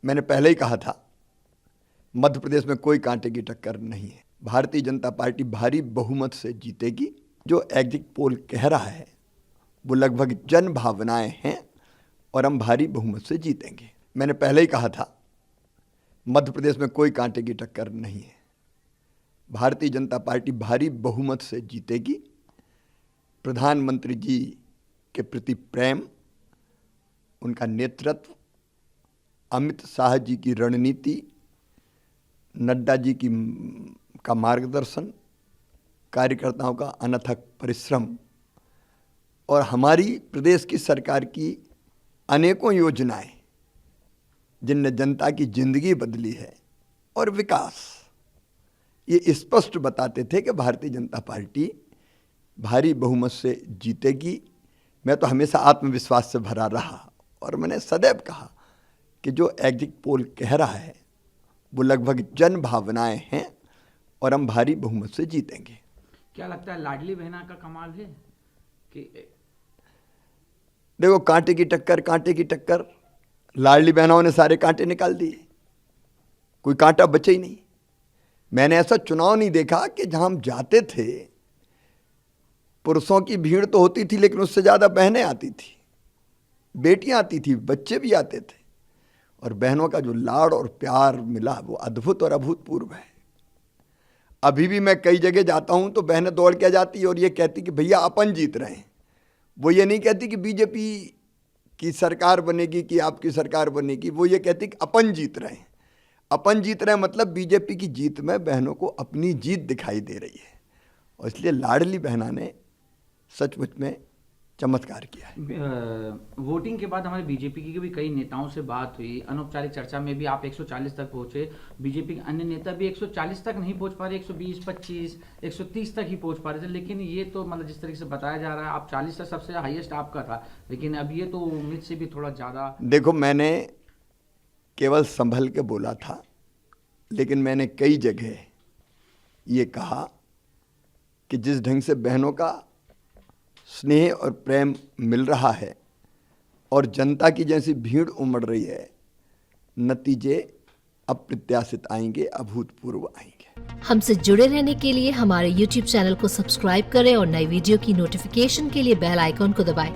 मैंने पहले ही कहा था, मध्य प्रदेश में कोई कांटे की टक्कर नहीं है। भारतीय जनता पार्टी भारी बहुमत से जीतेगी। जो एग्जिट पोल कह रहा है वो लगभग जन भावनाएं हैं और हम भारी बहुमत से जीतेंगे। मैंने पहले ही कहा था, मध्य प्रदेश में कोई कांटे की टक्कर नहीं है। भारतीय जनता पार्टी भारी बहुमत से जीतेगी। प्रधानमंत्री जी के प्रति प्रेम, उनका नेतृत्व, अमित शाह जी की रणनीति, नड्डा जी का मार्गदर्शन, कार्यकर्ताओं का अनथक परिश्रम और हमारी प्रदेश की सरकार की अनेकों योजनाएं जिनने जनता की जिंदगी बदली है और विकास, ये स्पष्ट बताते थे कि भारतीय जनता पार्टी भारी बहुमत से जीतेगी। मैं तो हमेशा आत्मविश्वास से भरा रहा और मैंने सदैव कहा कि जो एग्जिट पोल कह रहा है वो लगभग जन भावनाएं हैं और हम भारी बहुमत से जीतेंगे। क्या लगता है लाडली बहना का कमाल है कि देखो, कांटे की टक्कर, लाडली बहनों ने सारे कांटे निकाल दिए, कोई कांटा बचे ही नहीं। मैंने ऐसा चुनाव नहीं देखा कि जहां हम जाते थे पुरुषों की भीड़ तो होती थी लेकिन उससे ज़्यादा बहनें आती थी, बेटियां आती थी, बच्चे भी आते थे और बहनों का जो लाड़ और प्यार मिला वो अद्भुत और अभूतपूर्व है। अभी भी मैं कई जगह जाता हूं तो बहनें दौड़ के जाती और ये कहती कि भैया अपन जीत रहे हैं। वो ये नहीं कहती कि बीजेपी की सरकार बनेगी कि आपकी सरकार बनेगी, वो ये कहती कि अपन जीत रहे हैं। अपन जीत रहे हैं मतलब बीजेपी की जीत में बहनों को अपनी जीत दिखाई दे रही है और इसलिए लाडली बहना ने सचमुच में चमत्कार किया है। वोटिंग के बाद हमारे बीजेपी की भी कई नेताओं से बात हुई, अनौपचारिक चर्चा में भी आप 140 तक पहुंचे। बीजेपी के अन्य नेता भी 140 तक नहीं पहुंच पा रहे, 120, 25, 130 तक ही पहुंच पा रहे थे। लेकिन ये तो मतलब जिस तरीके से बताया जा रहा है आप 40 तक सबसे हाईएस्ट आपका था, लेकिन अब ये तो उम्मीद से भी थोड़ा ज़्यादा। देखो, मैंने केवल संभल के बोला था, लेकिन मैंने कई जगह ये कहा कि जिस ढंग से बहनों का स्नेह और प्रेम मिल रहा है और जनता की जैसी भीड़ उमड़ रही है, नतीजे अप्रत्याशित आएंगे, अभूतपूर्व आएंगे। हमसे जुड़े रहने के लिए हमारे YouTube चैनल को सब्सक्राइब करें और नई वीडियो की नोटिफिकेशन के लिए बेल आइकॉन को दबाएं।